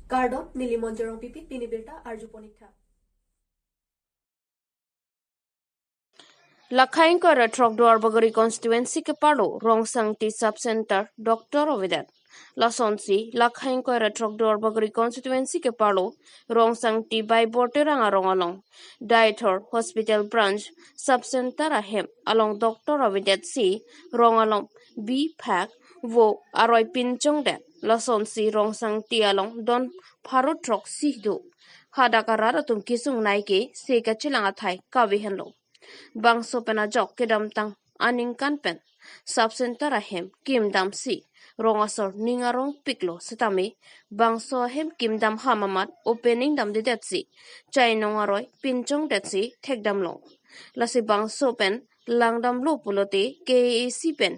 Gardon Nilimonjerong Pipit Pinibirta Arjuponikha. Lakhain ko retrok duar bagari constituency ke paro rong sangti sub center Dr. Ovidat. Lasonsi lakhain ko retrok duar bagari constituency ke paro rong sangti by borterang arong along. Diator Hospital Branch sub center ahem along Dr. Ovidat si rong along B pack wo aroy pinchong dat. Lasonsi rong sangti along don paro trok sihdu. Hadakarara tum kisung naike se kachilang athai kawihenlo. Bangso penajok kedam tang aning kanpen sub center ahem kim dam si rongasor ningarong piklo setami bangso ahem kim dam hamamat opening dam de detsi chainong aroy pinchong detsi thek dam lo lasi bangso pen langdam lo pulote KAC pen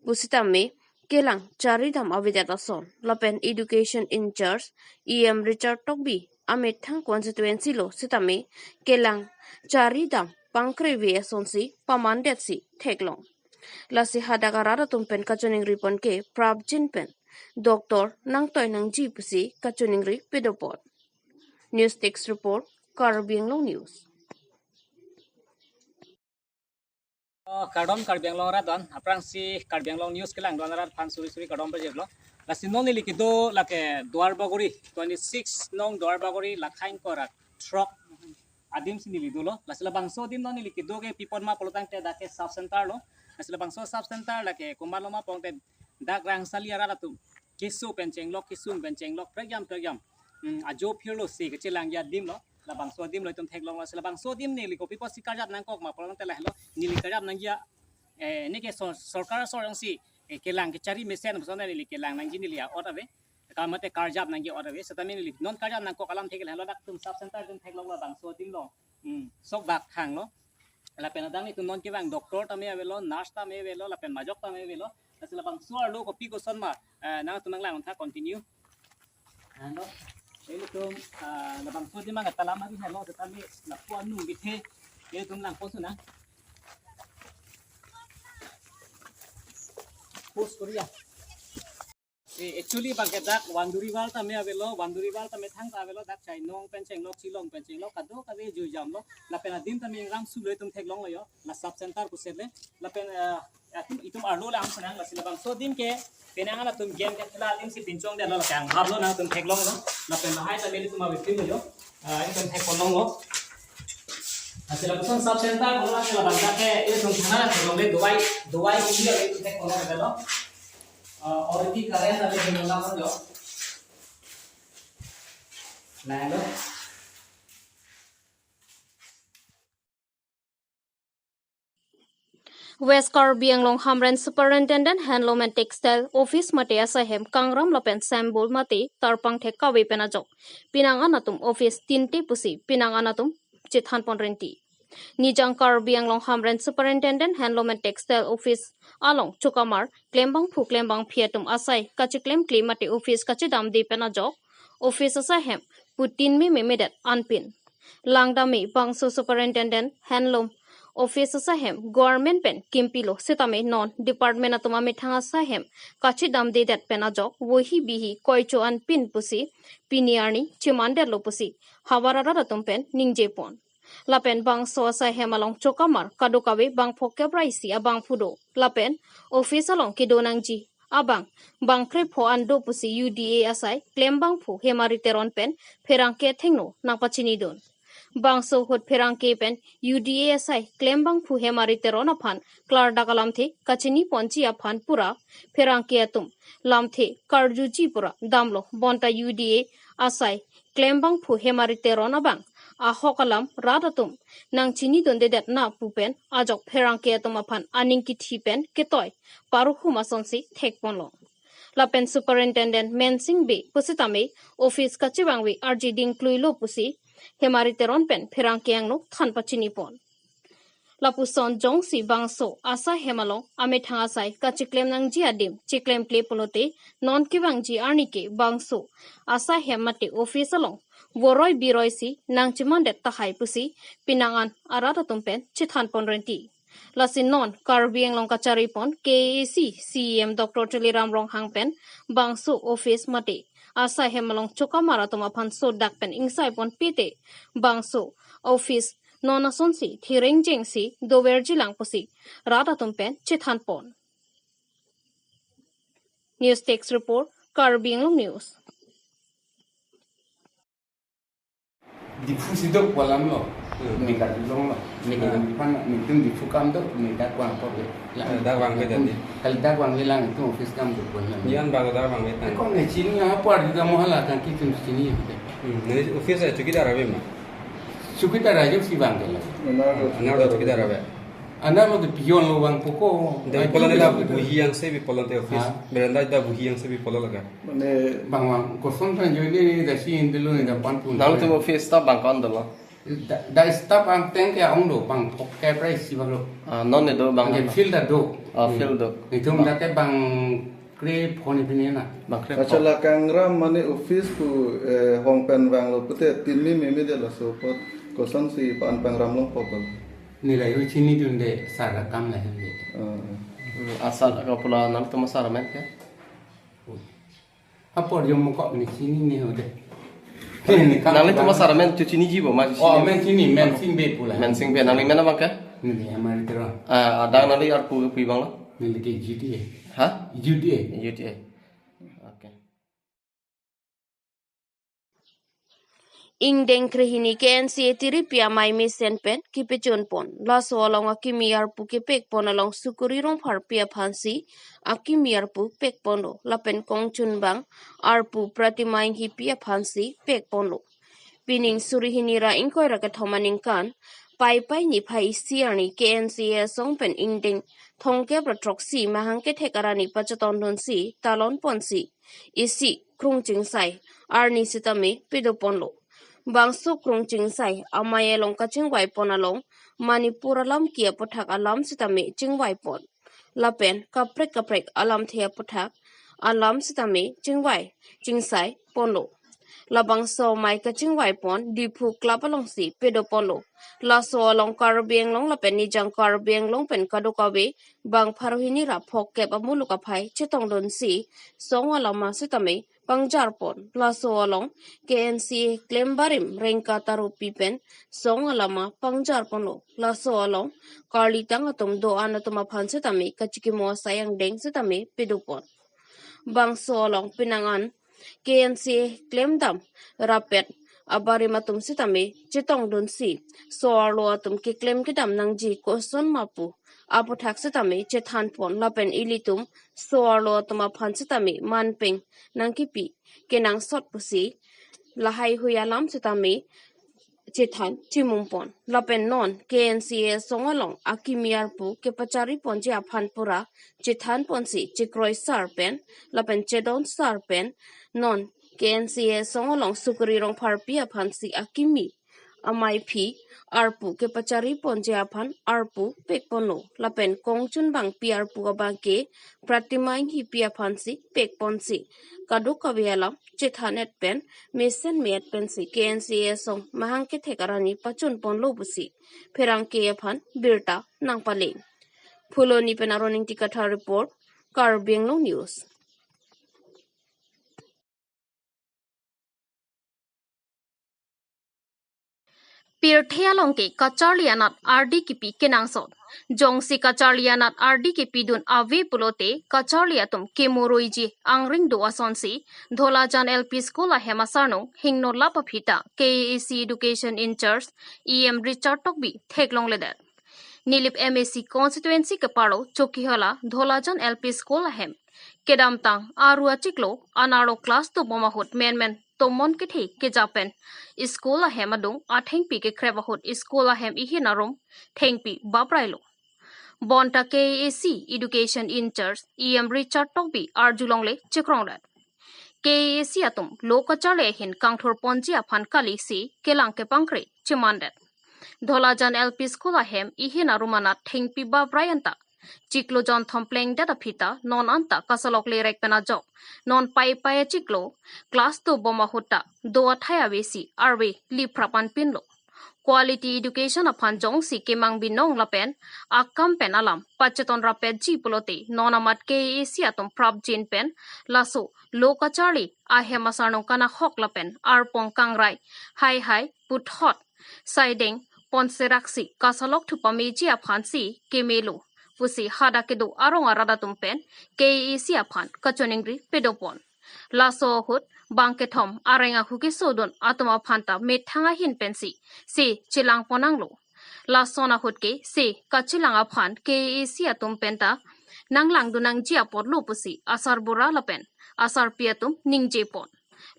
busitami kelang cari dam avidat ason lapen education in charge Richard Tokbi amit thang constituency lo setami kelang cari dam pangkrevi asonsi pamandetsi theklong lasi hadagarara tumpen kachuning ripon ke prabjin pen doktor nangtoy nang jipusi kachuning ri pedopod news text report Karbi Anglong news Karbi Anglong radon aprang si Karbi Anglong news kelang don rat fan suri kadom bajeblo lasi non likido lake duar bagori 26 nong duar bagori lakhain korat trok adim sini lidulo lasila bangso dim non likido ke pipon ma polotang te dake sub center lo lasila bangso sub center lake kumaloma pongte dak rang saliara ratu kisu pencenglok kisung pencenglok pregyam ajo phirlo si ke chilang ya dim lo la bangso dim lo tum theklong lasila bangso dim ne liko pipo sikarjap nang kok ma polong te lahlo nili karjap nang ya ne ke sarkar sorang si kelang ke cari mesen bosona li kelang nang jini liya otave kamate karjap nang ye otave setami li non karjap nang kok alam thekel halo dak tum sub center tum theklong la bangso dim lo sok bak thang lo la penadang itu non ke bang doktor tame avelo nurse tame avelo la pen majok tame avelo lasila bangso lo ko piko sonma na tumang lang tha continue ano ele tum la bangso dim ang talama bi halo setami la puan nung bithe ele tum lang posuna post korea actually bang dak wanduriwal tame avelo tame thang avelo dak chai nong pencenglok chilong kado kade ju jamlo la pena dim tame ram suloi tum theklong yo la sub center ku sele la pen itum arlo la am sanang la silabang so dim ke penang la tum game ke khela dim si pinchong de la kang hablo na tum theklong lo la pen la hai ta meli tum abitim yo tum theklong lo asila buson sub center ko la la bang ke e tum thana theklong le duai ki le tum theklong de lo already karen ada di dalam kan yo nah lo West Karbi Anglong Hamren Superintendent Handloom and Textile Office mate asahem Kangram lapen Sambul mate tarpang thekawe penajok pinang anatum office tinte pusi pinang anatum chithan ponrenti Nijang Karbi Anglong Hamren Superintendent Handloom and Textile Office along Chukamar klembang phiatum asai kachiklem klimate office kachidam de penajok office asahem putin me memedat anpin langdami bangso Superintendent Handloom Office sahem government pen kimpilo setame non department atuma mithanga sahem kachi dam de dat penajok wohi bihi koicho an pin pusi piniarni chimande lo pusi hawarara ratum pen ningje pon lapen bang so sahem along chokamar kadokawe bang phokya praisi abang fudo lapen office along kidonangji abang bangkre pho ando pusi UDA asai klembang pho hemariteron pen ferangke thengno nangpachini don Bangso hot perang kepen UDA asai klembang phu hemari teron aphan klar dakalam the kachini ponchi aphan pura perang ke atum lam the karjuji pura damlo bonta UDA asai klembang phu hemari teron abang ahokalam radatum nang chini donde det na pupen ajok perang ke atum aphan aning ki thipen ketoy paru huma sonsi thekponlo Lapen Superintendent Mensing Be pusitame office kachibangwi RG ding kluilo pusi hemari teron pen perang keang no than pachini pon lapuson jongsi bangso asa hemalo ame thanga sai kachiklem nang ji adim chiklem kle pulote non kibang ji arnike bangso asa hemate office along woroi biroi si nang chimonde tahai pusi pinangan arata tumpen chithan ponrenti Lasin non Karbi Anglong kachari pon KAC CM Dr. Tuliram Rong Hangpen bangso office mate asahem along chokamara tuma phanso dakpen insai pon pite bangso office nona sonsi thireng jengsi doverji langposi rata tumpen chithan pon news text report Karbi Anglong news Difusidok walam lo, mereka dulung lo, mereka depan itu difukam tu mereka kuang kau be. Dah wang ke tadi. Kalau dah kuang hilang itu office kamu tu pun. Yan baru dah wang ke tadi. Kau ni sini apa juga mahal kan kita sini. Ni office itu kita rabe mah. Suka raja si bang ke lah. Anak dah kita rabe. Anak lo tu pion lo bang pokok. Dari polan dah buhi yang sebi polan te office. Beranda dah buhi yang sebi polan laga. Bang kosong kan jadi dah si indelo ni dah panpun. Nang tu office tak bangkan dulu. Dah staf bang teng ke orang lo bang pokok price si bang lo. Non itu bang. Bang field dah do. Field do. Itu mungkin bang krep koni punya na. Bang krep. Acala kangram mane office ku hongpen bang lo pute tinmi mimi dia lah support kosan si pan pangram lo popol. Nilai itu sini tu ndek sarak kam lah ni. Asal kau pula nang tu masa ramen ke? Apa dia muka ni sini ni ada. Nang tu masa ramen cuci ni jibo masih. Oh, men sini, men sini be pula. Mensing be nang mana bang ke? Ni amari terang. Ada nang ar pu bang lo. Ni lagi GTA. Ha? GTA. UTA. Okay. Ingdeng krihini KNC tiri pia mai mi senpen kipechon pon la so along akimiar pu kipek pon along sukuri rong phar pia phansi akimiar pu pek pondo lapen kongchun bang arpu pratimaing hi pia phansi pek pondo pining surihini ra ingkoi ra ka thomaning kan pai pai ni phai siarni KNC songpen ingdeng thongke pratrok si mahangke thekarani pachaton don si talon ponsi isi krungching sai arni sitame pedo ponlo bangso krung chingsai amaye long kaching wai pon along manipur alam kia pothak alam sitame chingwai pon lapen kaprek alam thea pothak alam sitame chingwai chingsai ponlo labang so mai kaching wai pon dipu klap along si pedo ponlo la so along Karbi Anglong lapen ni jang Karbi Anglong pen kadokawe bang pharohini ra phok kep amuluka phai chetong don si song alama sitame pangjar pon laso along KNC claim barim rengka taru pipen song alama pangjar pono laso along karli tang atom do anatoma phanse tame kachiki mo sayang deng se tame pidupon bang so along pinangan KNC claim dam rapet abari matum se tame chetong don si so arlo atum ki claim ki dam nang ji ko son mapu apu thak se tame chethan pon lapen ilitum so arlo atuma phanse tame manpeng nangki pi kenang sot pusi lahai huyalam sitame chethan chimumpon lapen non KNCA songalong akimiar pu ke pachari ponje aphanpura chethan ponsi chikroi sarpen lapen chedon sarpen non KNCA songalong sukuri rong pharpi aphansi akimi amai phi arpu ke pachari ponje aphan arpu pekpono lapen kongchun bang piar pu abang ke pratimang hi pia phansi pekponsi kadu kabialam chethanet pen mesen met pen si KNCA song mahang ke thekarani pachun pon lobusi pherang ke aphan birta nangpale phuloni pen aroning tikatha report Karbi Anglong news Pirthialongke kacharlianat RD kipi kenangsot jongsi kacharlianat RD kipi dun ave pulote kacharliatum kemoroiji angring do asonsi dholajan LP school a hemasarno hingno lapa phita KAC education in charge EM Richard Tokbi theklong ledat Nilip MAC constituency kaparo chokihala dholajan LP school a hem kedamtang arua chiklo anaro class to bomahut men tomon ke the ke japan school a hem adung atheng pi ke kreba hot school a hem ihinarum thengpi babrailo bonta KAC education in charge EM Richard Tokbi arjulongle chikrongrat KAC atum lokachale hin kangthor ponji aphan kali si kelangke pangkre chimandat dholajan LP school a hem ihinarumanat thengpi babrayanta Chiklo John Thompleng data pita non anta kasalok le rek pena jok non pai pai chiklo class to boma hota do athaya besi arwe li prapan pinlo quality education aphan jong si kemang binong lapen akam pen alam pacheton rapet ji pulote nonamat ke atum prab jin pen laso lokachari ahemasarno kana hok lapen arpong kangrai hai put hot siding ponseraksi kasalok thupami ji aphan si kemelo pusi hada kedo arong arada tumpen ke aphan kachoningri pedopon laso hut bangkethom arenga huki sodon atoma phanta methanga hin pensi se chilang ponanglo lasona hutke se kachilanga phan ke atum penta nanglang dunang jia potlo pusi asar bura lapen asar piatum ningje pon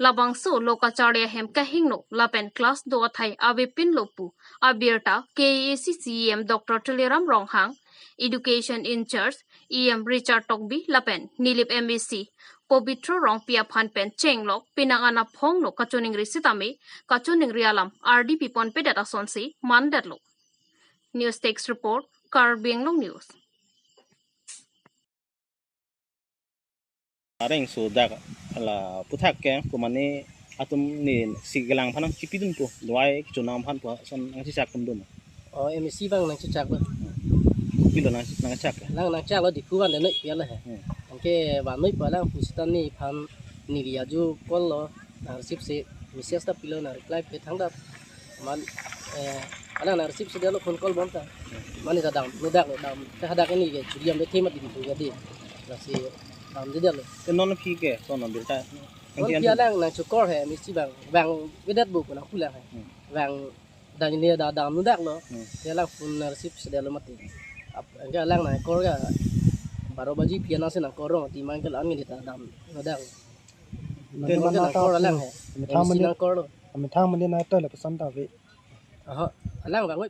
labang so lokacharya hem kahingno lapen class do thai ave pin lopu abirta ke cem dr tuliram ronghang education in charge Richard Tokbi lapen nilip MBC Pobitro rong pia phan pen chenglok pinangana phonglo kachuning risitame kachuning rialam RDP pon pedata sonsi mandatlo News Text Report Karbi Anglong News Areng so dak ala puthak ke kumani atum ni sigelang phanang chipidun po duai chunam phan po son ngasi sak tum dun MC bang nang cak ba pilo nang chak nang cak lo di kuan de noi pia la he angke ba noi pa lang pustan ni phan ni ria ju kol lo na receive se message ta pilo na reply pe thang da man ala na receive se de lo phone call bom ta mani da dam no dak lo dam ta hada ke ni ge churiam de themat di tu ga de la se dam de lo ke non phi ke son non bil ta kon pia lang nang chu kor he MC bang vidat bu ko na pula he bang da ni da dam no dak lo ya lang phone na receive se de lo mati angke lang na kor ga baro baji pia na se na korong ti man ke lan ni ta dam no dak ke man na kor lang he MC na kor lo Mình thang mình đi nói tôi là cái sân tàu vị. lang bang oi